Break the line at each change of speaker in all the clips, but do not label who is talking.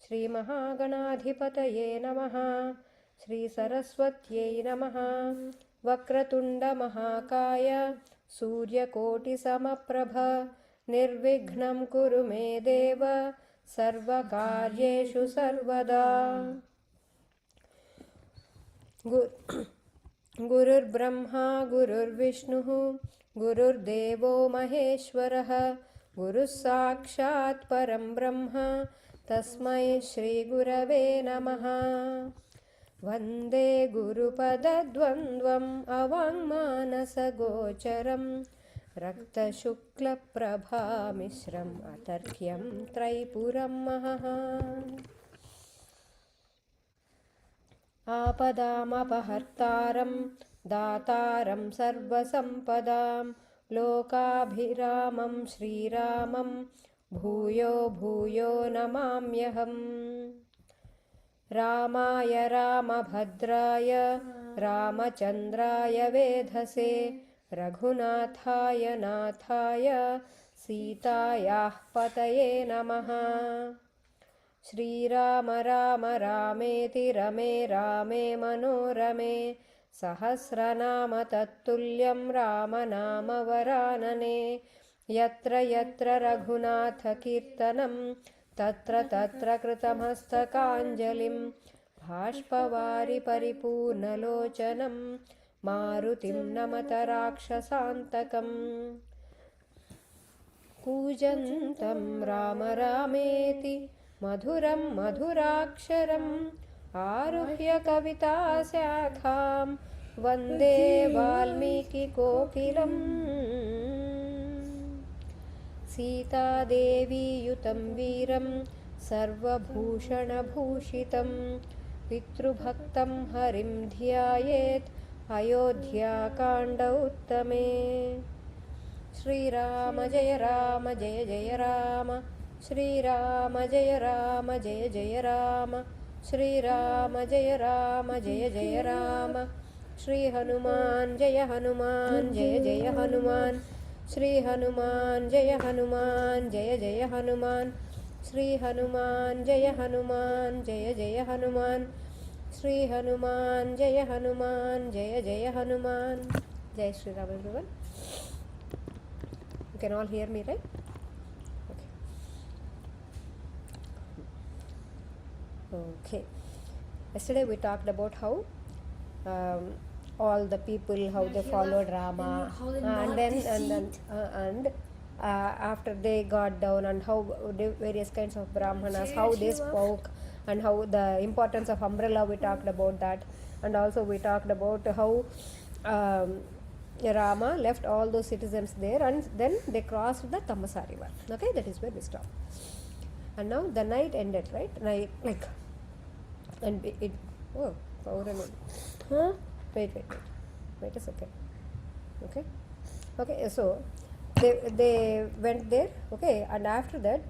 Shri Mahaganaadhipataye Namaha. Shri Saraswatyai Namaha. Vakratunda Mahakaya Surya Koti Samaprabha Nirvignam Kuru Me Deva Sarva Karyeshu Sarvada. Gurur Brahma Gurur Vishnu Gurur Devo Maheshwaraha Guru Sakshat Param Brahma Tasmai Shri Gurave Namaha. Vande Guru Pada Dvandvam Avangmanasa Gocharam Rakta Shukla Prabha Mishram Atarkyam Traipuram Maha. Apadam Apahartaram Dataram Sarvasampadam Lokabhiramam Śrī Rāmam Bhūyo Bhūyo Namāmyaham. Rāmāya Rāmabhadraya Rāmachandraya Vedhase Raghunāthāya Nāthāya Sītāyah Pataye Namaha. Śrī Rāma Rāma Rāmeti Rame Rāme Manorame Sahasranāma Tattulyam Rāma Nāma Varanane. Yatra Yatra Raghunatha Kirtanam Tatra Tatra Kritamastakāñjalim Bhāshpavari Paripurnalochanam Marutim Namata Rakshasantakam. Kūjantam Rāma Rāmeti Madhuram Madhuraksharam Aruhya Kavita Syakham Vande Valmiki Kokilam. Sita Devi Yutam Viram Sarva Bhushana Bhushitam Pitrubhaktam Harim Dhyayet Ayodhya Kanda Uttame. Śrī Rāma Jaya Rāma Jaya Jaya Rāma Śrī Rāma Jaya Rāma Jaya Jaya Rāma Śrī Rāma Jaya Rāma Jaya Jaya Rāma Śrī Hanuman Jaya Hanuman Jaya Jaya Hanuman Shri Hanuman Jaya Hanuman Jaya Jaya Hanuman Shri Hanuman Jaya Hanuman Jaya Jaya Hanuman Shri Hanuman Jaya Hanuman Jaya Jaya Hanuman. Jai Shri Rama everyone. You can all hear me, right? Okay. Yesterday we talked about how all the people, how they followed Rama, and after they got down, and how various kinds of brahmanas, how they spoke, and how the importance of umbrella, we talked about that. And also we talked about how Rama left all those citizens there, and then they crossed the Tamasa river. Okay, that is where we stopped. And now the night ended, right? And it oh, POURA NIVRUTTI. Wait a second. Okay, so they went there, okay, and after that,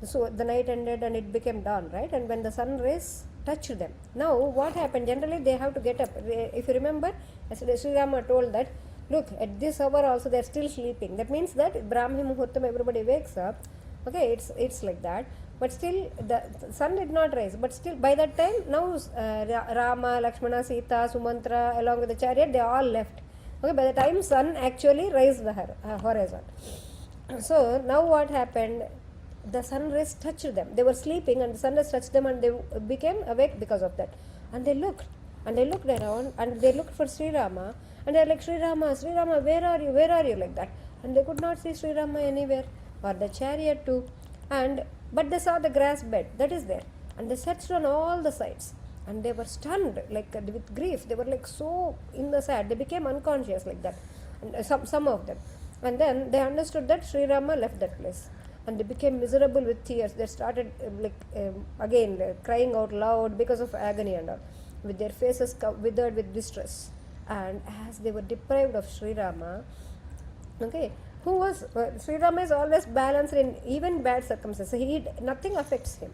so the night ended and it became dawn, right? And when the sun rays touched them, now what happened? Generally they have to get up. If you remember, yesterday Śrī Rāma told that, look, at this hour also they are still sleeping. That means that Brahmi Muhurtam, everybody wakes up. Okay, it's like that. But still the sun did not rise. But still by that time, now Rama, Lakshmana, Sita, Sumantra, along with the chariot, they all left. Okay, by the time sun actually raised the horizon. So now what happened? The sun rays touched them. They were sleeping and the sun rays touched them and they became awake because of that. And they looked around and they looked for Śrī Rāma and they are like, Śrī Rāma, where are you, like that. And they could not see Śrī Rāma anywhere, or the chariot too. But they saw the grass bed that is there, and they searched on all the sides, and they were stunned, like with grief. They were like so in the sad, they became unconscious like that, and some of them. And then they understood that Śrī Rāma left that place, and they became miserable with tears. They started crying out loud because of agony and all, with their faces withered with distress. And as they were deprived of Śrī Rāma, okay, Śrī Rāma is always balanced in even bad circumstances. Nothing affects him.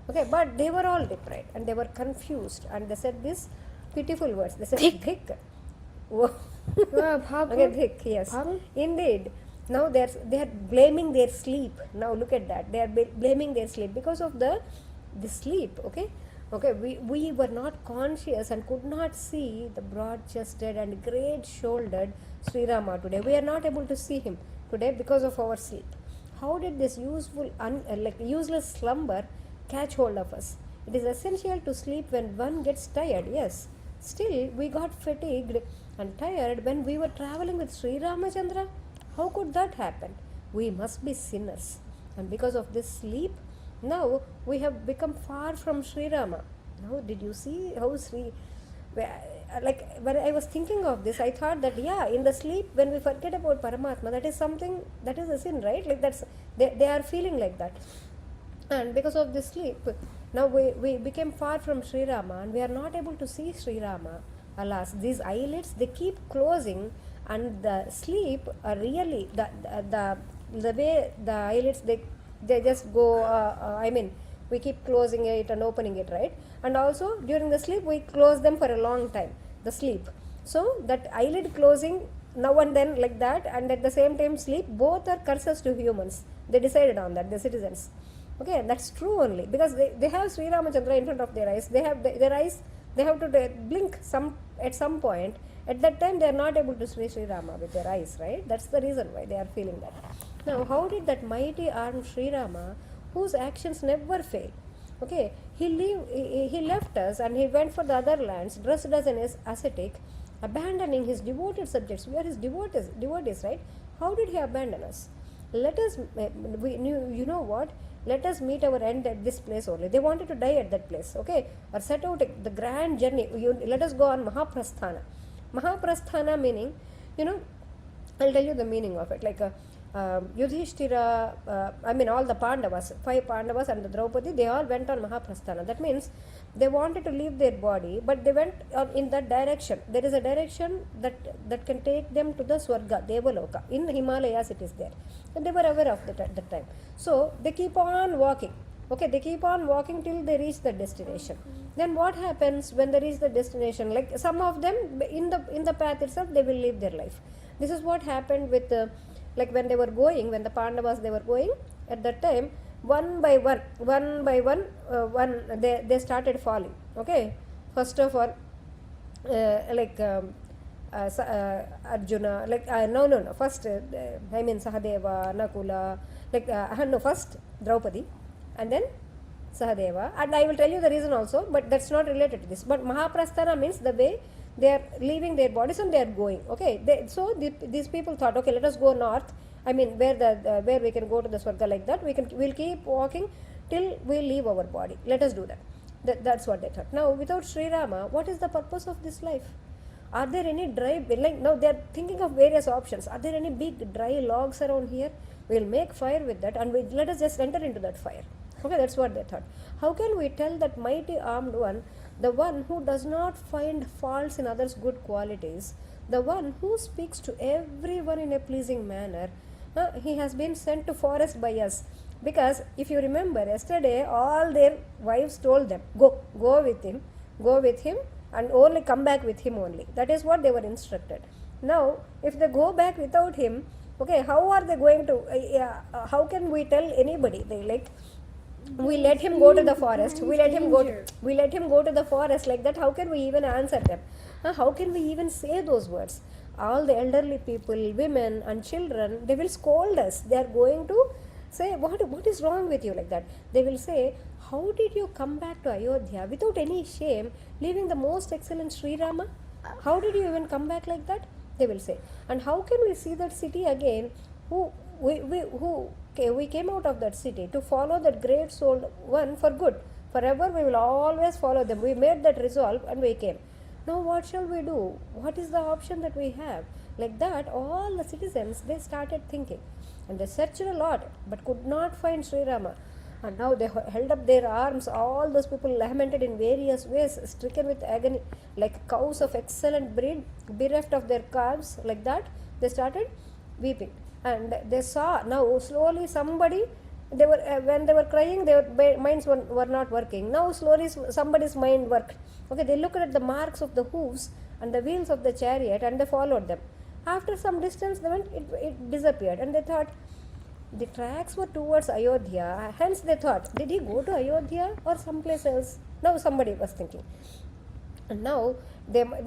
Okay, but they were all deprived and they were confused, and they said these pitiful words. They said, Dhik. Okay, Dhik, yes. Indeed. Now they are blaming their sleep. Now look at that. They are blaming their sleep because of the this sleep, okay? Okay, we were not conscious and could not see the broad-chested and great-shouldered Sri Rama today. We are not able to see him today because of our sleep. How did this useless slumber catch hold of us? It is essential to sleep when one gets tired, yes. Still, we got fatigued and tired when we were traveling with Sri Ramachandra. How could that happen? We must be sinners. And because of this sleep, now we have become far from Sri Rama. Now, did you see how when I was thinking of this, I thought that, yeah, in the sleep, when we forget about Paramatma, that is something, that is a sin, right? Like they are feeling like that. And because of this sleep, now we became far from Sri Rama and we are not able to see Sri Rama. Alas, these eyelids, they keep closing, and the sleep are really, the way the eyelids, they just go, we keep closing it and opening it, right? And also during the sleep, we close them for a long time, the sleep. So that eyelid closing now and then like that, and at the same time sleep, both are curses to humans. They decided on that, the citizens. Okay, that's true only because they have Sri Ramachandra in front of their eyes. They have their eyes, they have to blink at some point. At that time, they are not able to see Sri Rama with their eyes, right? That's the reason why they are feeling that. Now, how did that mighty armed Sri Rama, whose actions never fail, okay, he left us and he went for the other lands, dressed as an ascetic, abandoning his devoted subjects? We are his devotees, right? How did he abandon us? Let us, you know what? Let us meet our end at this place only. They wanted to die at that place, okay? Or set out the grand journey. Let us go on Mahaprasthana. Mahaprasthana meaning, I'll tell you the meaning of it. Like Yudhishthira, all the Pandavas, 5 Pandavas and the Draupadi, they all went on Mahaprasthana. That means they wanted to leave their body, but they went in that direction. There is a direction that can take them to the Swarga, Devaloka. In the Himalayas it is there. And they were aware of that at that time. So they keep on walking. Okay, they keep on walking till they reach the destination. Then what happens when they reach the destination? Like some of them in the path itself, they will leave their life. This is what happened with when they were going, when the Pandavas they were going at that time, one by one, they started falling. Okay, first of all, Arjuna, first Sahadeva, Nakula, first Draupadi, and then Sahadeva, and I will tell you the reason also, but that's not related to this. But Mahaprasthana means the way they are leaving their bodies and they are going. Okay, these people thought, okay, let us go north. Where we can go to the Swarga like that. We'll keep walking till we leave our body. Let us do that. That's what they thought. Now, without Sri Rama, what is the purpose of this life? Are there any dry, now they are thinking of various options. Are there any big dry logs around here? We'll make fire with that and let us just enter into that fire. Okay, that's what they thought. How can we tell that mighty armed one, the one who does not find faults in others' good qualities, the one who speaks to everyone in a pleasing manner, he has been sent to forest by us? Because if you remember, yesterday all their wives told them, go with him and only come back with him only. That is what they were instructed. Now, if they go back without him, okay, how are they going to, how can we tell anybody? We let him go to the forest. We let him go to the forest like that. How can we even answer them? How can we even say those words? All the elderly people, women and children, they will scold us. They are going to say, what is wrong with you like that? They will say, how did you come back to Ayodhya without any shame, leaving the most excellent Sri Rama? How did you even come back like that? They will say. And how can we see that city again? We came out of that city to follow that great soul one for good. Forever we will always follow them. We made that resolve and we came. Now what shall we do? What is the option that we have? Like that, all the citizens, they started thinking. And they searched a lot, but could not find Sri Rama. And now they held up their arms. All those people lamented in various ways, stricken with agony, like cows of excellent breed, bereft of their calves, like that. They started weeping. And they saw, now slowly somebody, they were when they were crying, their minds were not working. Now slowly somebody's mind worked. Okay, they looked at the marks of the hooves and the wheels of the chariot and they followed them. After some distance they went, it disappeared, and they thought, the tracks were towards Ayodhya. Hence they thought, did he go to Ayodhya or someplace else? Now somebody was thinking. And now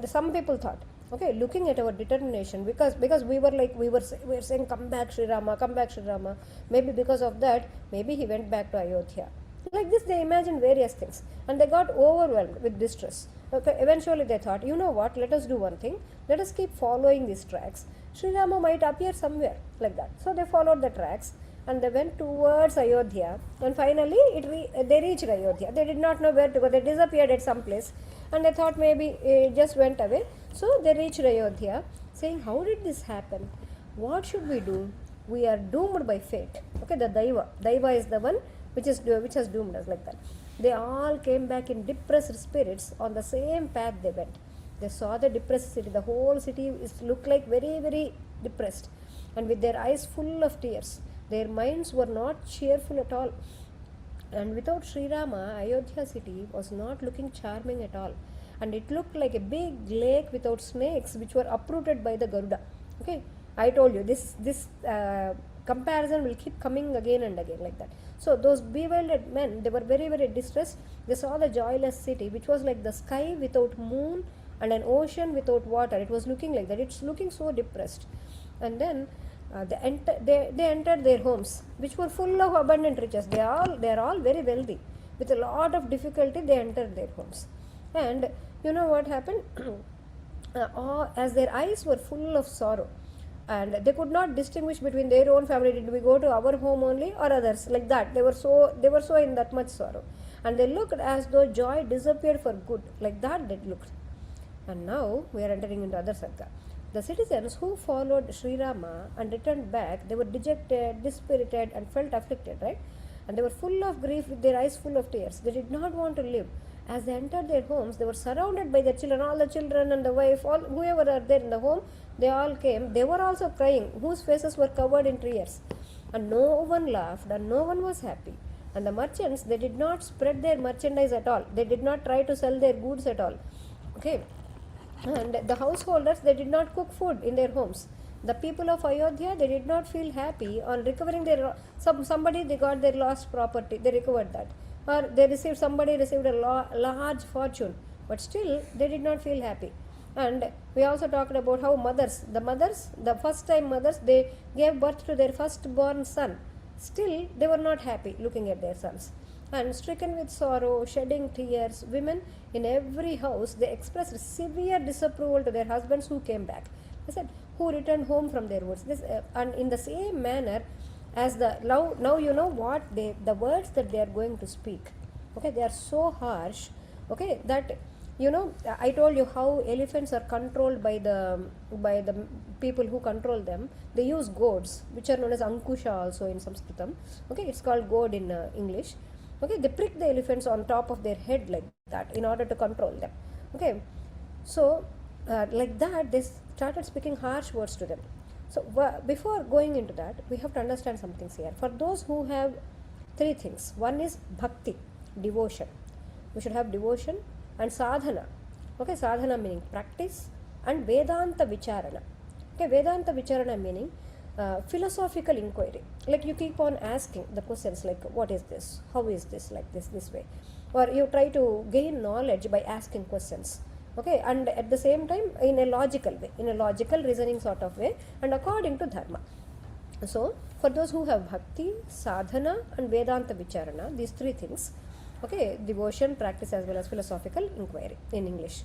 some people thought, okay, looking at our determination, because we were saying, come back Sri Rama, come back Sri Rama. Maybe because of that, maybe he went back to Ayodhya. Like this, they imagined various things, and they got overwhelmed with distress. Okay, eventually they thought, you know what? Let us do one thing. Let us keep following these tracks. Sri Rama might appear somewhere like that. So they followed the tracks, and they went towards Ayodhya, and finally they reached Ayodhya. They did not know where to go. They disappeared at some place, and they thought maybe it just went away. So they reached Ayodhya, saying, how did this happen? What should we do? We are doomed by fate. Okay, the Daiva is the one which has doomed us, like that. They all came back in depressed spirits. On the same path they went. They saw the depressed city. The whole city looked like very, very depressed, and with their eyes full of tears. Their minds were not cheerful at all. And without Sri Rama, Ayodhya city was not looking charming at all. And it looked like a big lake without snakes, which were uprooted by the Garuda. Okay, I told you this comparison will keep coming again and again, like that. So those bewildered men, they were very, very distressed. They saw the joyless city, which was like the sky without moon and an ocean without water. It was looking like that. It's looking so depressed. And then they entered their homes, which were full of abundant riches. They are all very wealthy. With a lot of difficulty, they entered their homes. And you know what happened? As their eyes were full of sorrow, and they could not distinguish between their own family. Did we go to our home only or others? Like that. They were so in that much sorrow, and they looked as though joy disappeared for good. Like that they looked. And now we are entering into other sarga. The citizens who followed Sri Rama and returned back, they were dejected, dispirited, and felt afflicted, right? And they were full of grief, with their eyes full of tears. They did not want to live. As they entered their homes, they were surrounded by their children, all the children and the wife, whoever are there in the home. They all came. They were also crying, whose faces were covered in tears. And no one laughed, and no one was happy. And the merchants, they did not spread their merchandise at all. They did not try to sell their goods at all. Okay. And the householders, they did not cook food in their homes. The people of Ayodhya, they did not feel happy on recovering their somebody, they got their lost property, they recovered that, or somebody received a large fortune, but still they did not feel happy. And we also talked about how the first time mothers, they gave birth to their firstborn son. Still they were not happy looking at their sons. And stricken with sorrow, shedding tears, women in every house, they expressed severe disapproval to their husbands who came back. They said, who returned home from their woods. And in the same manner as now you know what the words that they are going to speak. Okay, they are so harsh. Okay, that you know, I told you how elephants are controlled by the people who control them. They use goads, which are known as ankusha also in Sanskritam. Okay, it's called goad in English. Okay, they prick the elephants on top of their head like that in order to control them. Okay, so like that they started speaking harsh words to them. So before going into that, we have to understand some things here. For those who have three things, one is bhakti, devotion. We should have devotion, and sadhana. Okay, sadhana meaning practice, and vedanta vicharana. Okay, vedanta vicharana meaning philosophical inquiry. Like you keep on asking the questions like, what is this? How is this? Like this way. Or you try to gain knowledge by asking questions. Okay, and at the same time in a logical way, in a logical reasoning sort of way, and according to dharma. So for those who have bhakti, sadhana, and vedanta vicharana, these three things, okay, devotion, practice, as well as philosophical inquiry in English.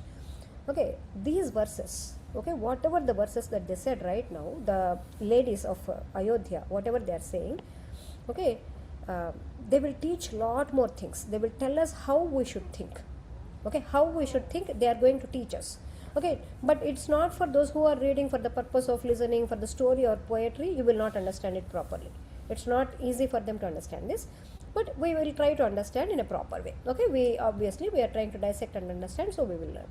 Okay, these verses, okay, whatever the verses that they said right now, the ladies of Ayodhya, whatever they are saying, okay, they will teach lot more things. They will tell us how we should think. Okay, how we should think, they are going to teach us. Okay, but it's not for those who are reading for the purpose of listening, for the story or poetry. You will not understand it properly. It's not easy for them to understand this, but we will try to understand in a proper way. Okay, we are trying to dissect and understand, so we will learn.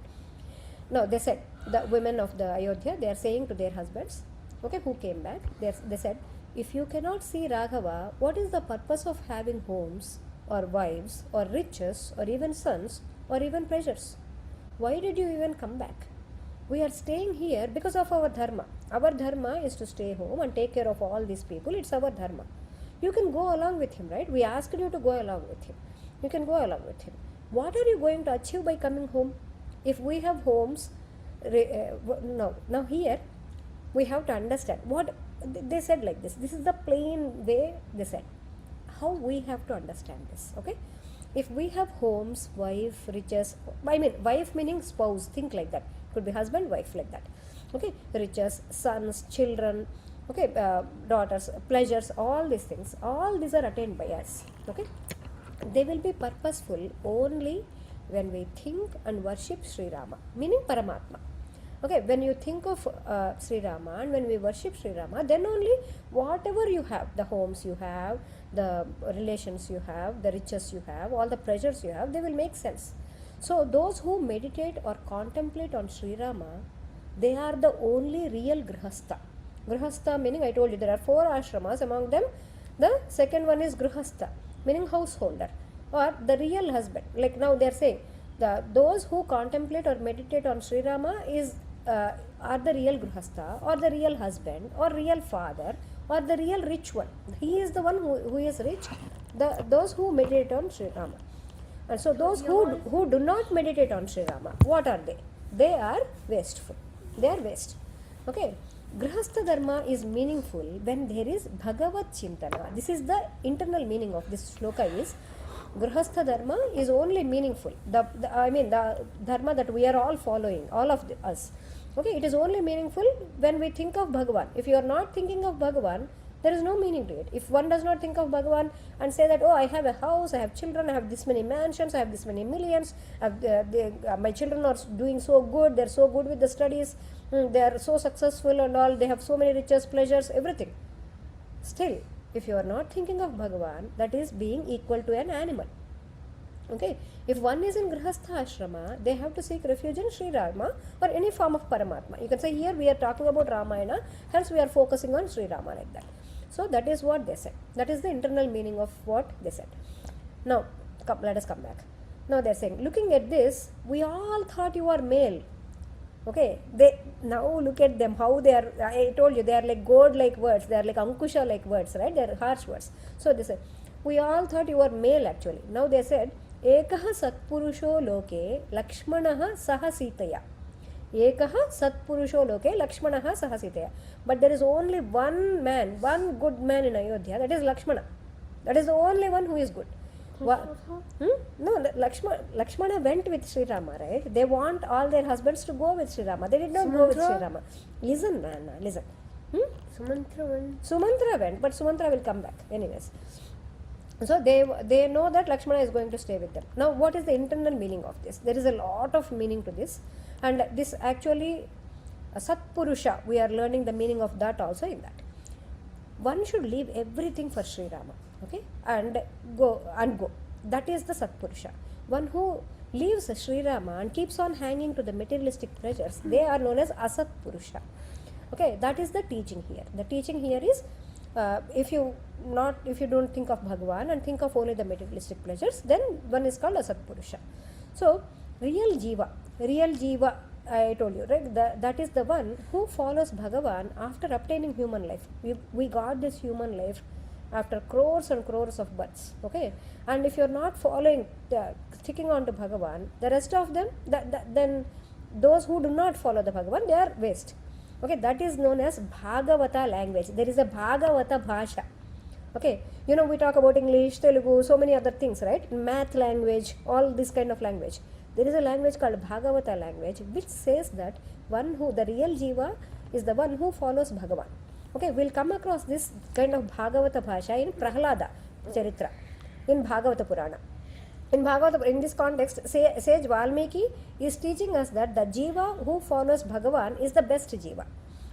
Now they said, the women of the Ayodhya, they are saying to their husbands, okay, who came back, they said, if you cannot see Raghava, what is the purpose of having homes or wives or riches or even sons or even pleasures? Why did you even come back? We are staying here because of our dharma. Our dharma is to stay home and take care of all these people. It's our dharma. You can go along with him, right? We asked you to go along with him. You can go along with him. What are you going to achieve by coming home? If we have homes, now here we have to understand what they said like this. This is the plain way they said. How we have to understand this, okay? If we have homes, wife, riches, wife meaning spouse, think like that. Could be husband, wife, like that. Okay, riches, sons, children, okay, daughters, pleasures, all these things, all these are attained by us. Okay, they will be purposeful only when we think and worship Śrī Rāma, meaning Paramatma. Okay, when you think of Śrī Rāma and when we worship Śrī Rāma, then only whatever you have, the homes you have, the relations you have, the riches you have, all the pleasures you have, they will make sense. So those who meditate or contemplate on Śrī Rāma, they are the only real Gruhasta. Gruhasta meaning, I told you there are 4 ashramas, among them the second one is Gruhasta, meaning householder or the real husband. Like now they are saying, those who contemplate or meditate on Śrī Rāma are the real Gruhasta or the real husband or real father or the real rich one. He is the one who is rich, those who meditate on Śrī Rāma. And so those who do not meditate on Śrī Rāma, what are they? They are wasteful. They are waste. Okay. Gruhasta dharma is meaningful when there is Bhagavat Chintana. This is the internal meaning of this shloka is Gruhasta dharma is only meaningful. The dharma that we are all following, all of us. Okay, it is only meaningful when we think of Bhagavan. If you are not thinking of Bhagavan, there is no meaning to it. If one does not think of Bhagavan and say that, oh, I have a house, I have children, I have this many mansions, I have this many millions, my children are doing so good, they are so good with the studies, they are so successful and all, they have so many riches, pleasures, everything. Still, if you are not thinking of Bhagavan, that is being equal to an animal. Okay, if one is in Gruhastha ashrama, they have to seek refuge in Śrī Rāma or any form of Paramatma. You can say here we are talking about Ramayana, hence we are focusing on Śrī Rāma like that. So that is what they said. That is the internal meaning of what they said. Now, let us come back. Now they are saying, looking at this, we all thought you are male. Okay, now look at them, how they are. I told you, they are like gourd-like words, they are like Ankusha-like words, right? They are harsh words. So they said, we all thought you were male actually. Now they said, Ekaha satpurusho loke Lakshmanaha saha Sitaya. Ekaha satpurusho loke Lakshmanaha saha Sitaya. But there is only one man, one good man in Ayodhya, that is Lakshmana. That is the only one who is good. No, Lakshmana went with Śrī Rāma, right? They want all their husbands to go with Śrī Rāma. They did not go with Śrī Rāma. Listen, Nana, listen. Sumantra went, but Sumantra will come back anyways. So they know that Lakshmana is going to stay with them. Now what is the internal meaning of this? There is a lot of meaning to this, and this actually satpurusha, we are learning the meaning of that also in that. One should leave everything for Śrī Rāma, okay, and go. That is the satpurusha. One who leaves Śrī Rāma and keeps on hanging to the materialistic pleasures, they are known as asatpurusha. Okay, that is the teaching here. The teaching here is if you don't think of Bhagavan and think of only the materialistic pleasures, then one is called asatpurusha. So real jiva, I told you, right? That is the one who follows Bhagavan after obtaining human life. We got this human life after crores and crores of births. Okay, and if you are not following, sticking on to Bhagavan, the rest of them, then those who do not follow the Bhagavan, they are waste. Okay, that is known as Bhagavata language. There is a Bhagavata Bhasha. Okay, you know, we talk about English, Telugu, so many other things, right? Math language, all this kind of language. There is a language called Bhagavata language, which says that the real jiva is the one who follows Bhagavan. Okay, we'll come across this kind of Bhagavata Bhasha in Prahlada Charitra, in Bhagavata Purana. In this context, sage Valmiki is teaching us that the jiva who follows Bhagavan is the best jiva.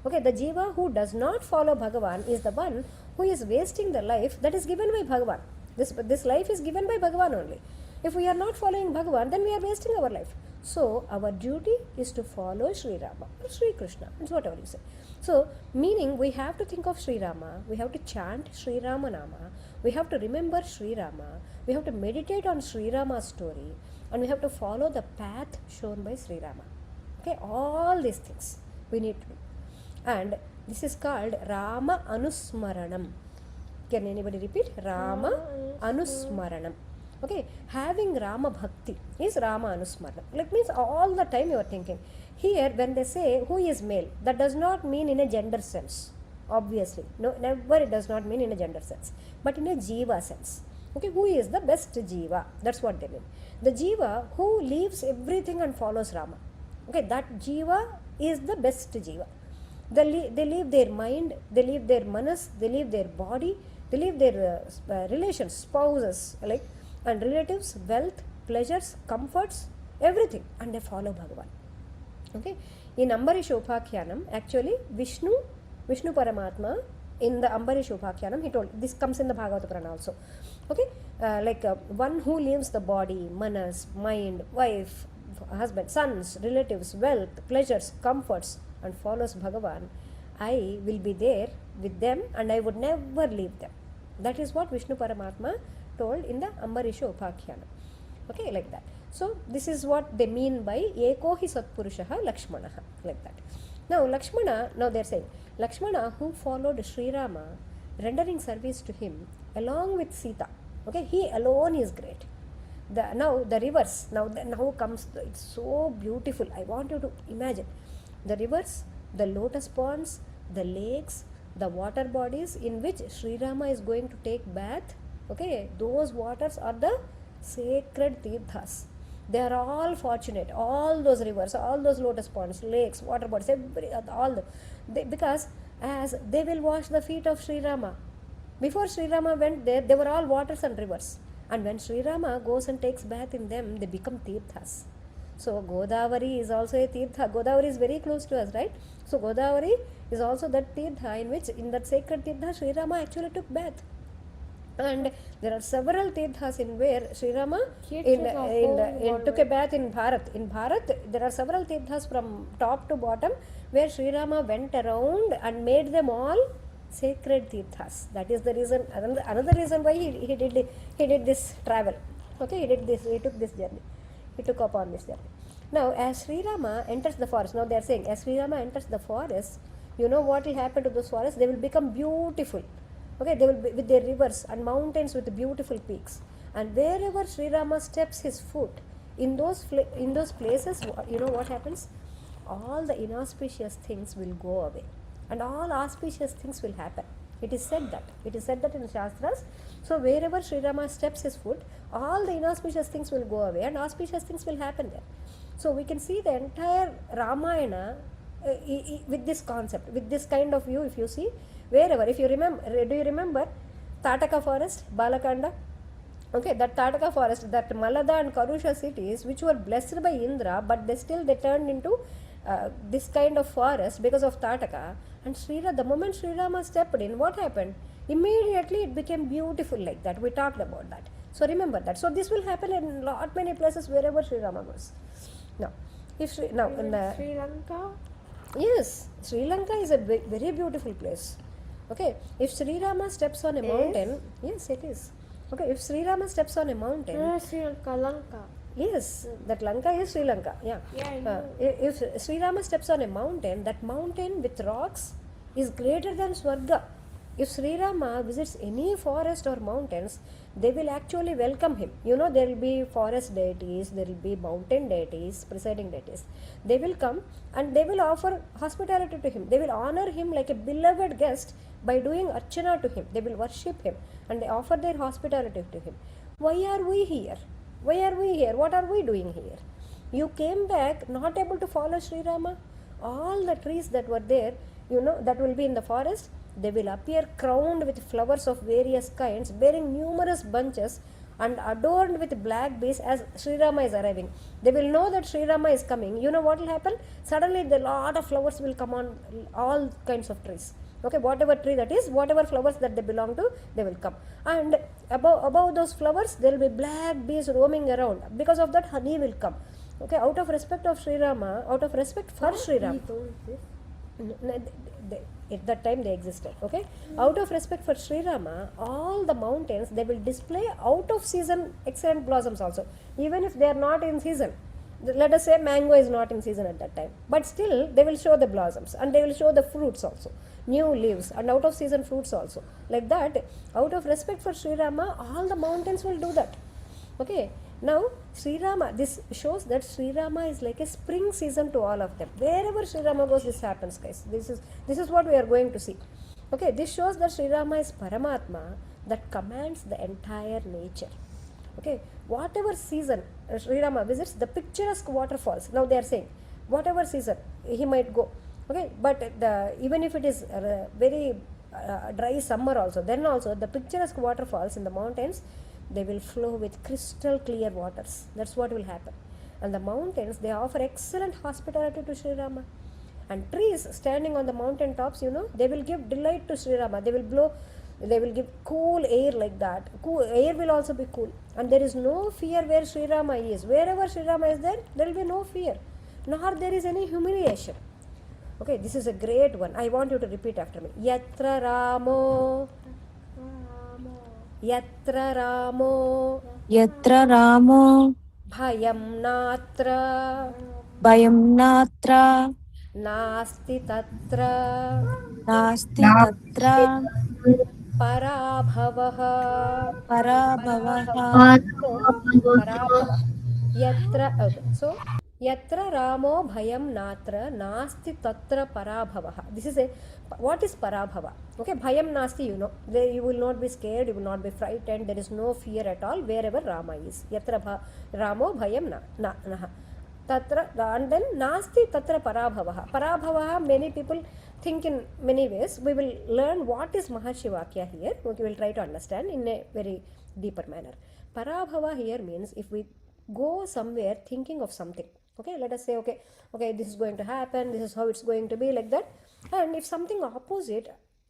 Okay, the jiva who does not follow Bhagavan is the one who is wasting the life that is given by Bhagavan. This life is given by Bhagavan only. If we are not following Bhagavan, then we are wasting our life. So our duty is to follow Śrī Rāma or Śrī Krishna. It's whatever you say. So, meaning we have to think of Śrī Rāma, we have to chant Śrī Rāma Nama, we have to remember Śrī Rāma, we have to meditate on Śrī Rāma's story, and we have to follow the path shown by Śrī Rāma. Okay, all these things we need to do. And this is called Rama Anusaranam. Can anybody repeat? Rama Anusmaranam. Okay, having Rama Bhakti is Rama Anusmaranam. It means all the time you are thinking. Here, when they say who is male, that does not mean in a gender sense. Obviously, no, never it does not mean in a gender sense, but in a jiva sense. Okay, who is the best jiva? That's what they mean. The jiva who leaves everything and follows Rama. Okay, that jiva is the best jiva. They leave their mind, they leave their manas, they leave their body, they leave their relations, spouses, like, and relatives, wealth, pleasures, comforts, everything, and they follow Bhagavan. Okay, in Ambarisha Upakhyanam, actually Vishnu Paramatma, in the Ambarisha Upakhyanam, he told, this comes in the Bhagavata Purana also. Okay, one who leaves the body, manas, mind, wife, husband, sons, relatives, wealth, pleasures, comforts, and follows Bhagavan, I will be there with them and I would never leave them. That is what Vishnu Paramatma told in the Ambarisha Upakhyanam. Okay, like that. So this is what they mean by Eko hi satpurushaha Lakshmanaha, like that. Now Lakshmana, now they are saying, Lakshmana who followed Śrī Rāma, rendering service to him along with Sita. Okay, he alone is great. Now the rivers, now comes, it's so beautiful. I want you to imagine the rivers, the lotus ponds, the lakes, the water bodies in which Śrī Rāma is going to take bath. Okay, those waters are the sacred tirthas. They are all fortunate, all those rivers, all those lotus ponds, lakes, water bodies, because as they will wash the feet of Śrī Rāma. Before Śrī Rāma went there, they were all waters and rivers. And when Śrī Rāma goes and takes bath in them, they become tirthas. So Godavari is also a tirtha. Godavari is very close to us, right? So Godavari is also that tirtha in which, in that sacred tirtha, Śrī Rāma actually took bath. And there are several tirthas in where Śrī Rāma took a bath in Bharat. In Bharat, there are several tirthas from top to bottom where Śrī Rāma went around and made them all sacred tirthas. That is the reason, another reason why he did this travel. Okay, he took this journey. He took upon this journey. Now, as Śrī Rāma enters the forest, now they are saying, as Śrī Rāma enters the forest, you know what will happen to those forests? They will become beautiful. Okay, they will be with their rivers and mountains with beautiful peaks. And wherever Śrī Rāma steps his foot, in those places, you know what happens? All the inauspicious things will go away. And all auspicious things will happen. It is said that in Shastras. So wherever Śrī Rāma steps his foot, all the inauspicious things will go away and auspicious things will happen there. So we can see the entire Ramayana with this concept, with this kind of view. If you see, wherever, if you remember, do you remember Tataka forest, Balakanda? Okay, that Tataka forest, that Malada and Karusha cities, which were blessed by Indra, but they turned into this kind of forest because of Tataka. And the moment Śrī Rāma stepped in, what happened? Immediately it became beautiful like that. We talked about that. So remember that. So this will happen in many places wherever Śrī Rāma goes. Now, in
Sri Lanka?
Yes, Sri Lanka is a very beautiful place. Okay, if Śrī Rāma steps on a mountain, yes, it is. Okay, if Śrī Rāma steps on a mountain,
Sri Lanka.
Yes, that Lanka is Sri Lanka. Yeah. If Śrī Rāma steps on a mountain, that mountain with rocks is greater than Swarga. If Śrī Rāma visits any forest or mountains, they will actually welcome him. You know, there will be forest deities, there will be mountain deities, presiding deities. They will come and they will offer hospitality to him. They will honor him like a beloved guest by doing archana to him. They will worship him and they offer their hospitality to him. Why are we here? Why are we here? What are we doing here? You came back not able to follow Śrī Rāma. All the trees that were there, you know, that will be in the forest, they will appear crowned with flowers of various kinds, bearing numerous bunches and adorned with black bees as Śrī Rāma is arriving. They will know that Śrī Rāma is coming. You know what will happen? Suddenly a lot of flowers will come on all kinds of trees. Okay, whatever tree that is, whatever flowers that they belong to, they will come. And above those flowers, there will be black bees roaming around. Because of that, honey will come. Okay, out of respect of Śrī Rāma, out of respect for Śrī Rāma. At that time they existed. Okay, out of respect for Śrī Rāma, all the mountains, they will display out of season excellent blossoms also, even if they are not in season. Let us say mango is not in season at that time, but still they will show the blossoms and they will show the fruits also, new leaves and out of season fruits also. Like that, out of respect for Sri Rama, all the mountains will do that. Okay, now Sri Rama, this shows that Sri Rama is like a spring season to all of them. Wherever Sri Rama goes, this happens, guys. This is what we are going to see. Okay, this shows that Sri Rama is Paramatma that commands the entire nature. Okay, whatever season Sri Rama visits the picturesque waterfalls, now they are saying whatever season he might go. Okay, but even if it is very dry summer also, then also the picturesque waterfalls in the mountains, they will flow with crystal clear waters. That's what will happen. And the mountains, they offer excellent hospitality to Sri Rama. And trees standing on the mountain tops, they will give delight to Sri Rama. They will give cool air like that. Cool air will also be cool. And there is no fear where Sri Rama is. Wherever Sri Rama is there will be no fear. Nor there is any humiliation. Okay, this is a great one. I want you to repeat after me. Yatra Ramo. Yatra Ramo.
Yatra Ramo.
Bhayam Natra.
Bhayam Natra.
Nasti Tatra.
Nasti Tatra.
Parabhavaha.
Parabhavaha.
Parabhava. So Yatra Ramo Bhayam Natra Nasti Tatra Parabhavaha. This is what is Parabhava? Okay, Bhayam Nasti, you will not be scared, you will not be frightened, there is no fear at all wherever Rama is. Yatra Ramo Bhayam Naha. Tatra, and then Nasti Tatra Parabhavaha. Parabhavaha, many people think in many ways. We will learn what is Maharshi Vakya here. Okay, we will try to understand in a very deeper manner. Parabhava here means if we go somewhere thinking of something. Okay, let us say, okay, this is going to happen, this is how it's going to be, like that. And if something opposite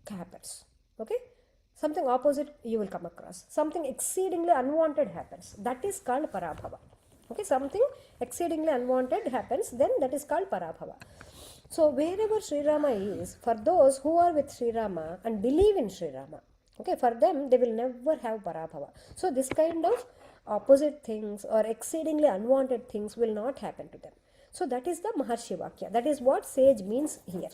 happens, okay, something opposite you will come across, something exceedingly unwanted happens, that is called Parabhava. Okay, something exceedingly unwanted happens, then that is called Parabhava. So wherever Sri Rama is, for those who are with Sri Rama and believe in Sri Rama, okay, for them they will never have Parabhava. So this kind of opposite things or exceedingly unwanted things will not happen to them. So that is the Maharshi Vakya. That is what sage means here.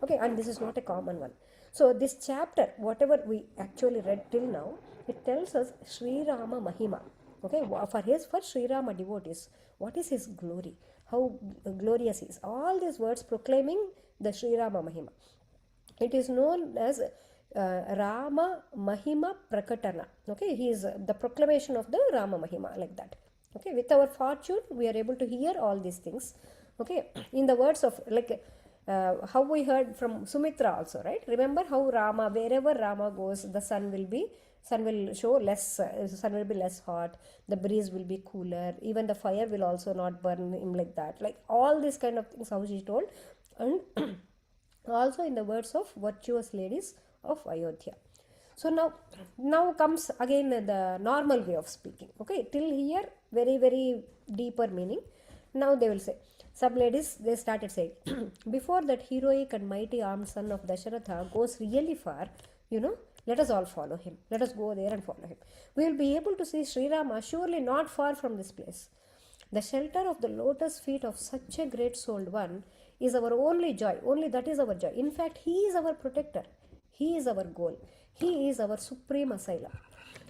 Okay, and this is not a common one. So this chapter, whatever we actually read till now, it tells us Śri Rāma Mahima. Okay, for Sri Rama devotees, what is his glory? How glorious he is. All these words proclaiming the Śri Rāma Mahima. It is known as Rama Mahima Prakatana. Okay, he is the proclamation of the Rama Mahima, like that. Okay, with our fortune, we are able to hear all these things. Okay, in the words of how we heard from Sumitra also, right? Remember how Rama, wherever Rama goes, the sun will be less hot, the breeze will be cooler, even the fire will also not burn him, like that. Like all these kind of things, how she told. And also in the words of virtuous ladies of Ayodhya. So now comes again the normal way of speaking. Okay, till here very, very deeper meaning. Now they will say, some ladies, they started saying, before that heroic and mighty armed son of Dasharatha goes really far, let us all follow him. Let us go there and follow him. We will be able to see Sri Rama surely not far from this place. The shelter of the lotus feet of such a great souled one is our only joy. Only that is our joy. In fact, he is our protector. He is our goal. He is our supreme asylum.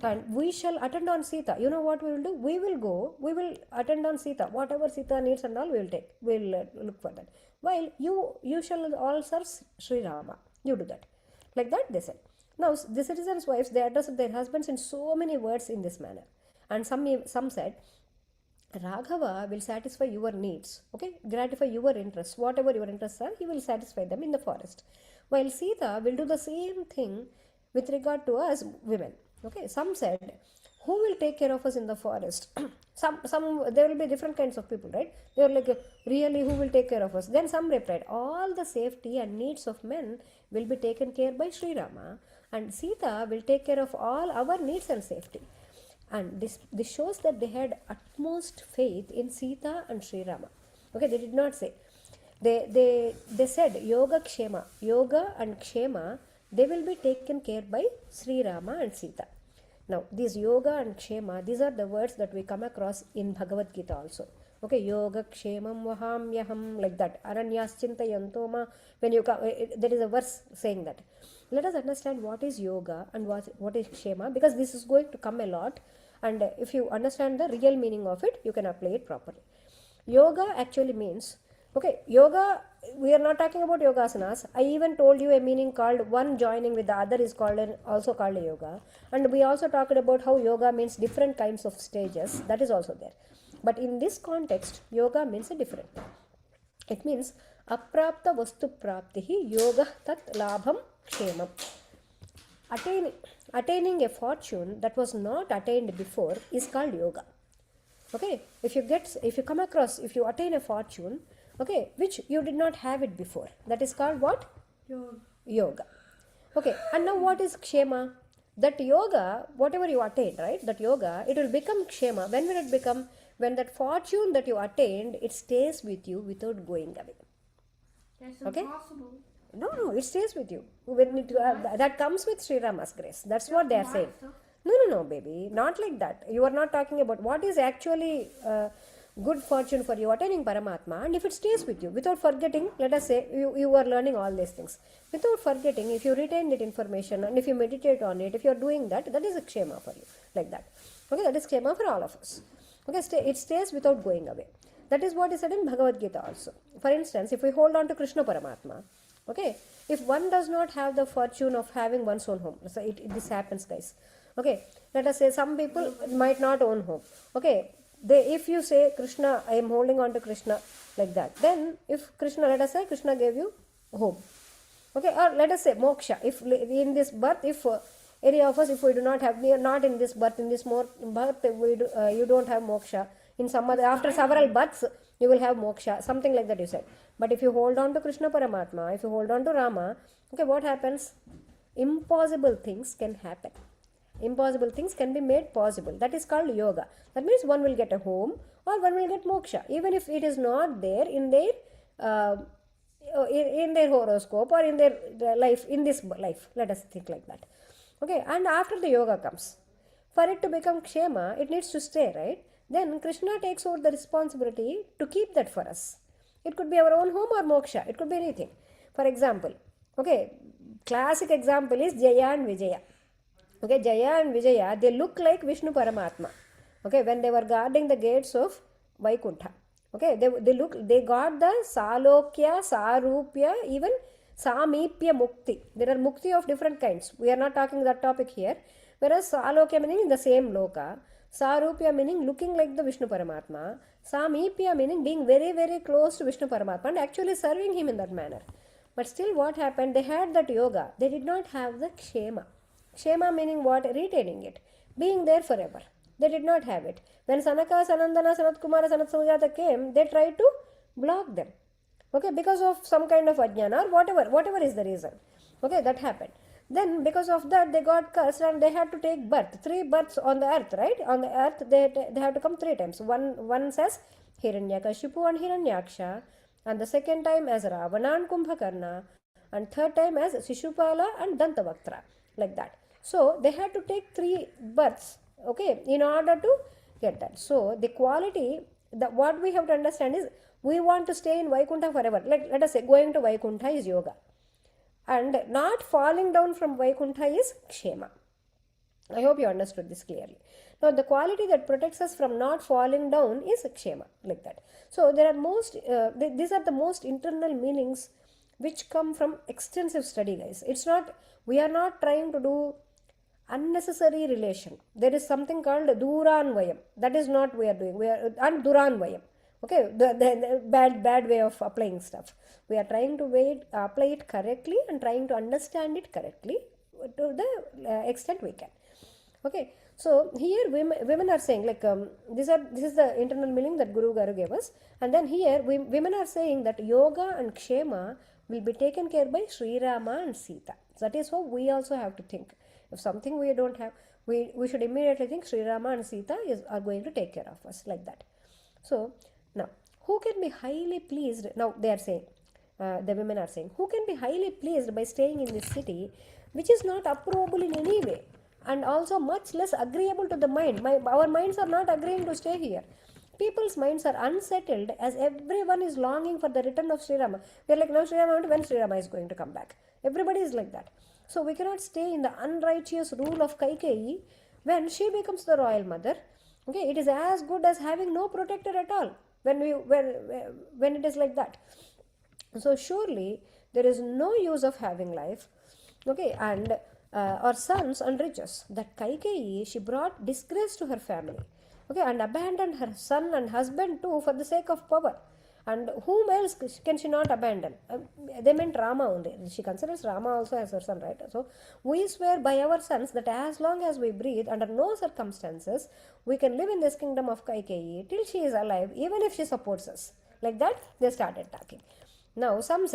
And we shall attend on Sita. You know what we will do? We will attend on Sita. Whatever Sita needs and all, we will take. We will look for that. While you shall all serve Sri Rama. You do that. Like that, they said. Now, the citizens' wives, they address their husbands in so many words in this manner. And some said, Raghava will satisfy your needs, okay, gratify your interests. Whatever your interests are, he will satisfy them in the forest. While Sita will do the same thing with regard to us women. Okay, some said, who will take care of us in the forest? There will be different kinds of people, right? They were like, really, who will take care of us? Then some replied, all the safety and needs of men will be taken care by Sri Rama, and Sita will take care of all our needs and safety. And this shows that they had utmost faith in Sita and Sri Rama. Okay, they did not say. They said yoga and Kshema, they will be taken care by Sri Rama and Sita. Now, these yoga and kshema, these are the words that we come across in Bhagavad Gita also. Okay, yoga kshemam vahamyaham, like that. Aranyas-chintayanto ma. When you come, there is a verse saying that. Let us understand what is yoga and what is kshema, because this is going to come a lot. And if you understand the real meaning of it, you can apply it properly. Yoga actually means, okay, yoga, we are not talking about yogasanas. I even told you a meaning called one joining with the other is also called a yoga. And we also talked about how yoga means different kinds of stages. That is also there. But in this context, yoga means a different thing. It means aprapta vastu praptihi yoga tat labham kshemam. Attaining a fortune that was not attained before is called yoga. Okay, if you attain a fortune, okay, which you did not have it before, that is called what? Yoga. Okay, and now what is kshema? That yoga, whatever you attain, right, that yoga, it will become kshema. When will it become? When that fortune that you attained, it stays with you without going away.
That's
Okay?
impossible.
No, it stays with you. That comes with Śrī Rāma's grace. That's what they are saying. No, baby. Not like that. You are not talking about what is actually good fortune for you, attaining Paramatma. And if it stays with you, without forgetting, let us say, you are learning all these things. Without forgetting, if you retain that information and if you meditate on it, if you are doing that, that is a kshema for you. Like that. Okay, that is kshema for all of us. Okay, it stays without going away. That is what is said in Bhagavad Gita also. For instance, if we hold on to Krishna Paramatma, okay, if one does not have the fortune of having one's own home, so this happens, guys. Okay, let us say some people might not own home. Okay, if you say Krishna, I am holding on to Krishna, like that, then if Krishna, let us say Krishna gave you home. Okay, or let us say moksha. If in this birth, if any of us, if we do not have, we are not in this birth, in this more birth, you don't have moksha. In some other, after several births, you will have moksha, something like that you said. But if you hold on to Krishna Paramatma, if you hold on to Rama, okay, what happens? Impossible things can happen. Impossible things can be made possible. That is called yoga. That means one will get a home or one will get moksha, even if it is not there in their horoscope or in their life, in this life. Let us think like that. Okay, and after the yoga comes, for it to become kshema, it needs to stay, right? Then Krishna takes over the responsibility to keep that for us. It could be our own home or moksha. It could be anything. For example, okay, classic example is Jaya and Vijaya. Okay, Jaya and Vijaya, they look like Vishnu Paramatma. Okay, when they were guarding the gates of Vaikuntha. Okay, they got the Salokya, Sarupya, even Samipya Mukti. There are Mukti of different kinds. We are not talking that topic here. Whereas Salokya meaning in the same loka, Sarupya meaning looking like the Vishnu Paramatma, Samipya meaning being very, very close to Vishnu Paramatma and actually serving him in that manner. But still what happened? They had that yoga. They did not have the Kshema. Kshema meaning what? Retaining it. Being there forever. They did not have it. When Sanaka, Sanandana, Sanat Kumara, Sanat Sujata came, they tried to block them. Okay, because of some kind of ajnana or whatever is the reason. Okay, that happened. Then because of that they got cursed and they had to take birth. 3 births on the earth, right? On the earth they have to come 3 times. One says Hiranyakashipu and Hiranyaksha, and the second time as Ravana and Kumbhakarna, and third time as Shishupala and Dantavaktra, like that. So they had to take 3 births, okay, in order to get that. So the quality, what we have to understand is we want to stay in Vaikuntha forever. Let us say going to Vaikuntha is yoga. And not falling down from Vaikuntha is Kshema. I hope you understood this clearly. Now the quality that protects us from not falling down is Kshema, like that. So there are these are the most internal meanings which come from extensive study, guys. We are not trying to do unnecessary relation. There is something called Duranvayam. That is not we are doing. And Duranvayam. Okay, the bad way of applying stuff. We are trying to apply it correctly and trying to understand it correctly to the extent we can. Okay, so here women are saying like this is the internal meaning that Guru Garu gave us, and then here women are saying that yoga and Kshema will be taken care by Śrī Rāma and Sita. That is how we also have to think. If something we don't have, we should immediately think Śrī Rāma and Sita are going to take care of us, like that. So now, who can be highly pleased? Now they are saying, the women are saying, who can be highly pleased by staying in this city which is not approvable in any way? and also much less agreeable to the mind. Our minds are not agreeing to stay here. People's minds are unsettled as everyone is longing for the return of Sri Rama. We are like, now Sri Rama, when Sri Rama is going to come back? Everybody is like that. So we cannot stay in the unrighteous rule of Kaikeyi when she becomes the royal mother. Okay, it is as good as having no protector at all when it is like that. So surely there is no use of having life, okay, and or sons and riches. That Kaikeyi, she brought disgrace to her family, okay, and abandoned her son and husband too for the sake of power. And whom else can she not abandon? They meant Rama only. She considers Rama also as her son, right? So we swear by our sons that as long as we breathe, under no circumstances, we can live in this kingdom of Kaikeyi till she is alive, even if she supports us. Like that, they started talking. Now some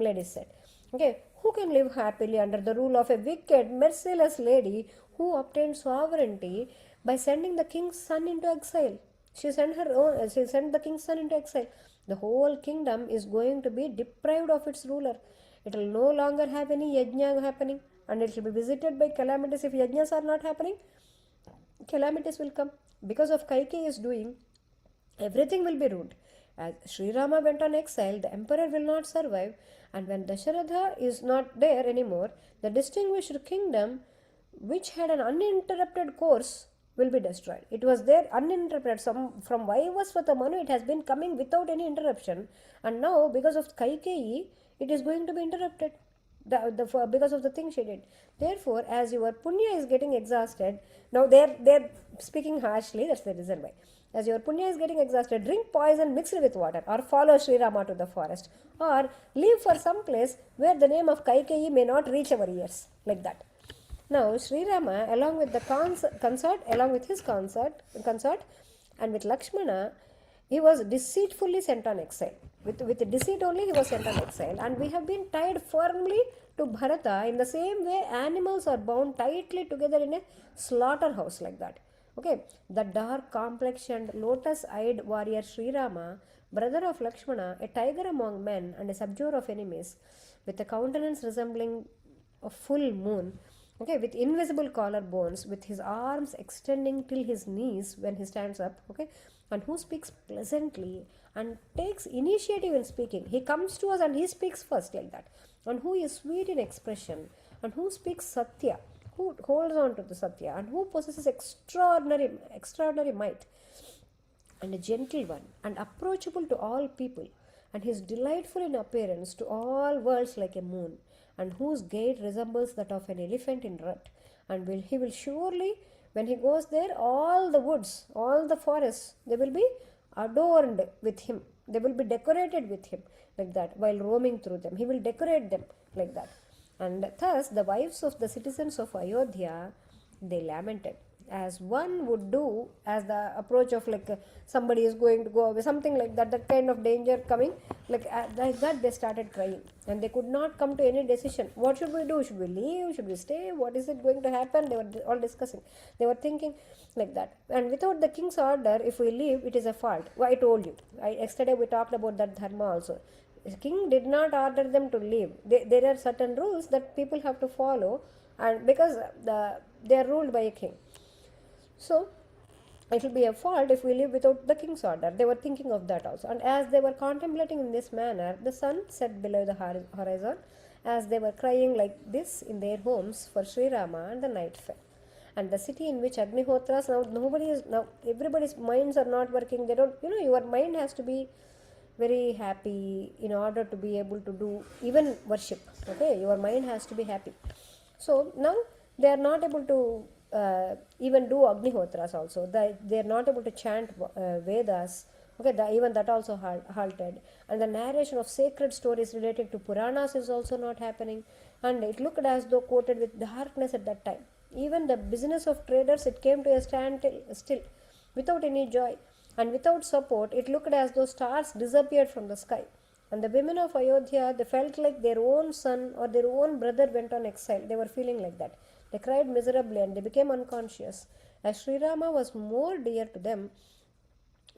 ladies said, okay, who can live happily under the rule of a wicked, merciless lady who obtained sovereignty by sending the king's son into exile? She sent the king's son into exile. The whole kingdom is going to be deprived of its ruler. It will no longer have any yajna happening, and it will be visited by calamities. If yajnas are not happening, calamities will come. Because of Kaikeyi's doing, everything will be ruined. As Sri Rama went on exile, the emperor will not survive, and when Dasharatha is not there anymore, the distinguished kingdom, which had an uninterrupted course, will be destroyed. It was there uninterrupted. From Vaivasvata Manu, it has been coming without any interruption, and now because of Kaikeyi, it is going to be interrupted. Because of the thing she did. Therefore, as your punya is getting exhausted, now they're speaking harshly. That's the reason why. As your punya is getting exhausted, drink poison mixed with water, or follow Sri Rama to the forest, or leave for some place where the name of Kaikeyi may not reach our ears. Like that. Now, Sri Rama, along with his consort, and with Lakshmana, he was deceitfully sent on exile. With deceit only he was sent on exile, and we have been tied firmly to Bharata in the same way animals are bound tightly together in a slaughterhouse, like that. Okay, the dark complexioned, lotus-eyed warrior Sri Rama, brother of Lakshmana, a tiger among men and a subduer of enemies, with a countenance resembling a full moon, okay, with invisible collar bones, with his arms extending till his knees when he stands up, okay, and who speaks pleasantly and takes initiative in speaking. He comes to us and he speaks first, like that. And who is sweet in expression, and who speaks satya, who holds on to the satya, and who possesses extraordinary might, and a gentle one, and approachable to all people, and he is delightful in appearance to all worlds like a moon, and whose gait resembles that of an elephant in rut. And he will surely, when he goes there, all the woods, all the forests, they will be adorned with him. They will be decorated with him, like that, while roaming through them. He will decorate them, like that. And thus, the wives of the citizens of Ayodhya, they lamented, as one would do, as the approach of like somebody is going to go away, something like that, that kind of danger coming, like that they started crying, and they could not come to any decision. What should we do? Should we leave? Should we stay? What is it going to happen? They were all discussing. They were thinking like that. And without the king's order, if we leave, it is a fault. Well, I told you. Yesterday we talked about that dharma also. The king did not order them to leave. There are certain rules that people have to follow, and because they are ruled by a king. So, it will be a fault if we live without the king's order. They were thinking of that also. And as they were contemplating in this manner, the sun set below the horizon, as they were crying like this in their homes for Sri Rama, and the night fell. And the city in which Agnihotras, now everybody's minds are not working. They don't, your mind has to be very happy in order to be able to do even worship. Okay, your mind has to be happy. So now they are not able to even do Agnihotras also. They are not able to chant Vedas. Okay, even that also halted. And the narration of sacred stories related to Puranas is also not happening. And it looked as though coated with darkness at that time. Even the business of traders, it came to a standstill, without any joy. And without support, it looked as though stars disappeared from the sky. And the women of Ayodhya, they felt like their own son or their own brother went on exile. They were feeling like that. They cried miserably and they became unconscious. As Sri Rama was more dear to them,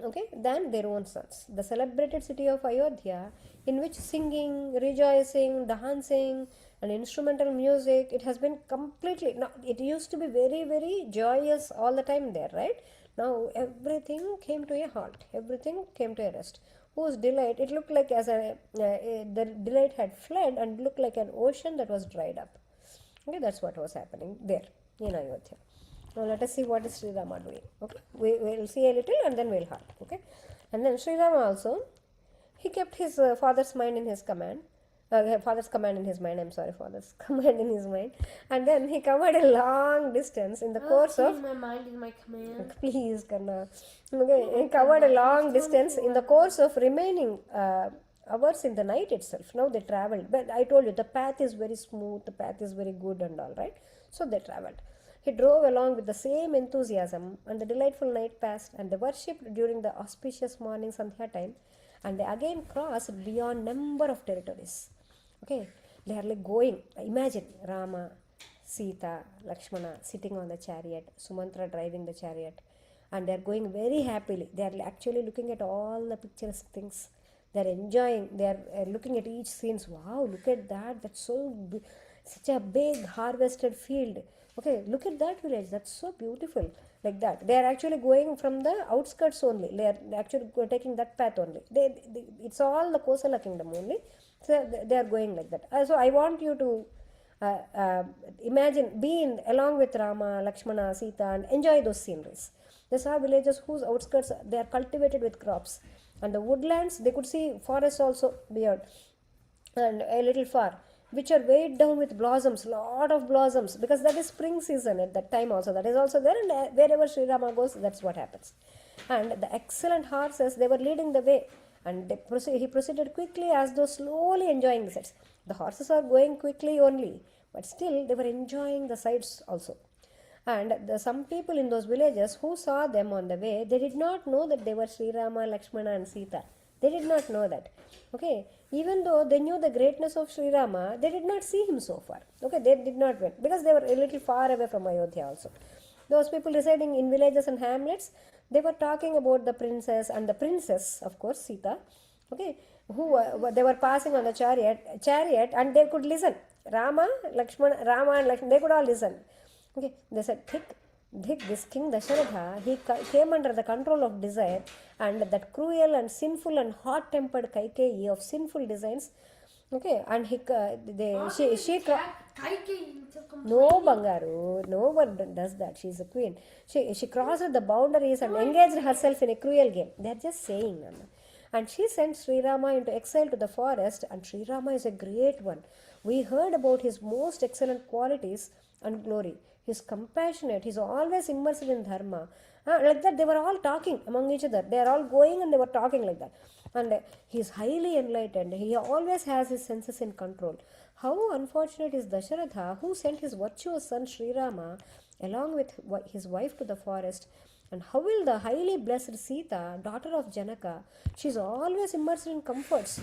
okay, than their own sons. The celebrated city of Ayodhya, in which singing, rejoicing, dancing, and instrumental music, it has been completely. Now, it used to be very, very joyous all the time there, right? Now everything came to a halt. Everything came to a rest. Whose delight? It looked like the delight had fled and looked like an ocean that was dried up. Okay, that's what was happening there in Ayodhya. Now let us see what is Śrī Rāma doing. Okay, we will see a little and then we'll halt. Okay, and then Śrī Rāma also, he kept his father's mind in his command. Father's command in his mind. I'm sorry, father's command in his mind. And then he covered a long distance in the course of.
My mind is my command.
Please, Karna. Okay, he covered a long distance in the course of remaining hours in the night itself. Now they traveled, but I told you the path is very smooth, the path is very good and all, right? So they traveled. He drove along with the same enthusiasm, and the delightful night passed, and they worshipped during the auspicious morning Sandhya time, and they again crossed beyond number of territories. Okay, they are like going. Imagine Rama, Sita, Lakshmana sitting on the chariot, Sumantra driving the chariot, and they are going very happily. They are actually looking at all the picturesque things. They are enjoying. They are looking at each scenes. Wow, look at that. That's so such a big harvested field. Okay, look at that village. That's so beautiful. Like that. They are actually going from the outskirts only. They are actually taking that path only. It's all the Kosala kingdom only. So they are going like that. So I want you to imagine, along with Rama, Lakshmana, Sita, and enjoy those sceneries. They saw villages whose outskirts they are cultivated with crops, and the woodlands they could see forests also beyond, and a little far, which are weighed down with blossoms, lot of blossoms, because that is spring season at that time also. That is also there, and wherever Śrī Rāma goes, that's what happens. And the excellent horses, they were leading the way, and he proceeded quickly as though slowly enjoying the sights. The horses are going quickly only, but still they were enjoying the sights also. And some people in those villages who saw them on the way, they did not know that they were Śrī Rāma, Lakshmana and Sita. They did not know that. Okay, even though they knew the greatness of Śrī Rāma, they did not see him so far. Okay, they did not went because they were a little far away from Ayodhya also. Those people residing in villages and hamlets, they were talking about the princess and the princess, of course, Sita. Okay, who they were passing on the chariot, and they could listen. Rama and Lakshmana, they could all listen. Okay, they said, this king Dasharatha, he came under the control of desire, and that cruel and sinful and hot-tempered Kaikeyi of sinful designs. Okay, and she no Bangaru, no one does that. She is a queen. She crossed the boundaries and engaged herself in a cruel game. They are just saying, Nana. And she sent Śrī Rāma into exile to the forest, and Śrī Rāma is a great one. We heard about his most excellent qualities and glory. He's compassionate. He's always immersed in dharma. Like that, they were all talking among each other. They are all going and they were talking like that. And he's highly enlightened. He always has his senses in control. How unfortunate is Dasharatha, who sent his virtuous son Śrī Rāma along with his wife to the forest. And how will the highly blessed Sita, daughter of Janaka, she's always immersed in comforts.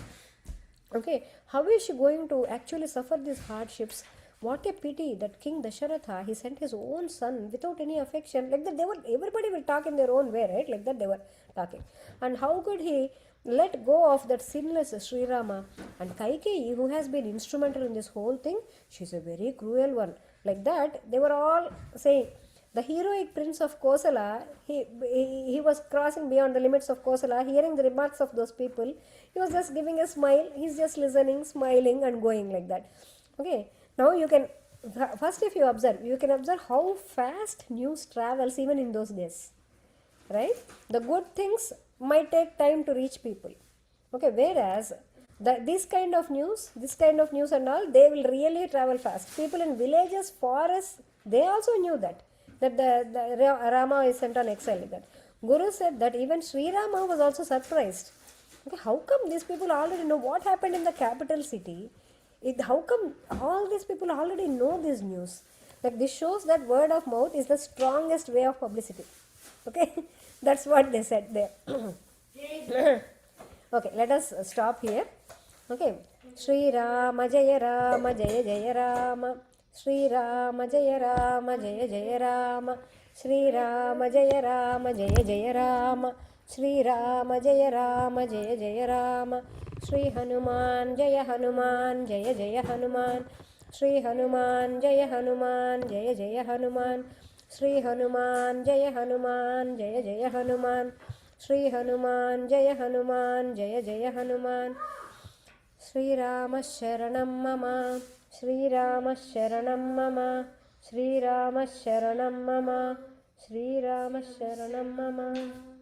Okay, how is she going to actually suffer these hardships? What a pity that King Dasharatha, he sent his own son without any affection. Like that, everybody will talk in their own way, right? Like that they were talking. And how could he let go of that sinless Śrī Rāma? And Kaikeyi, who has been instrumental in this whole thing, she's a very cruel one. Like that, they were all saying. The heroic prince of Kosala, he was crossing beyond the limits of Kosala, hearing the remarks of those people. He was just giving a smile. He's just listening, smiling and going like that. Okay. Now you can, first if you can observe how fast news travels even in those days. Right? The good things might take time to reach people. Okay. Whereas this kind of news and all, they will really travel fast. People in villages, forests, they also knew that the Rama is sent on exile like that. Guru said that even Śrī Rāma was also surprised. Okay, how come these people already know what happened in the capital city? How come all these people already know this news? Like this shows that word of mouth is the strongest way of publicity. Okay, that's what they said there. Okay, let us stop here. Okay, Śrī Rāma Jaya Rāma Jaya Jaya Rāma. Śrī Rāma Jaya Rāma Jaya Jaya Rāma. Śrī Rāma Jaya Rāma Jaya Jaya Rāma. Śrī Rāma Jaya Rāma Jaya Jaya Rāma. Śrī Hanuman Jaya Hanuman Jaya Jaya Hanuman. Śrī Hanuman Jaya Hanuman Jaya Jaya Hanuman. Śrī Hanuman Jaya Hanuman Jaya Jaya Hanuman. Śrī Hanuman Jaya Hanuman Jaya Jaya Hanuman. Śrī Rāma Sharanam Mama. Śrī Rāma Sharanam Mama. Śrī Rāma Sharanam Mama. Śrī Rāma Sharanam Mama.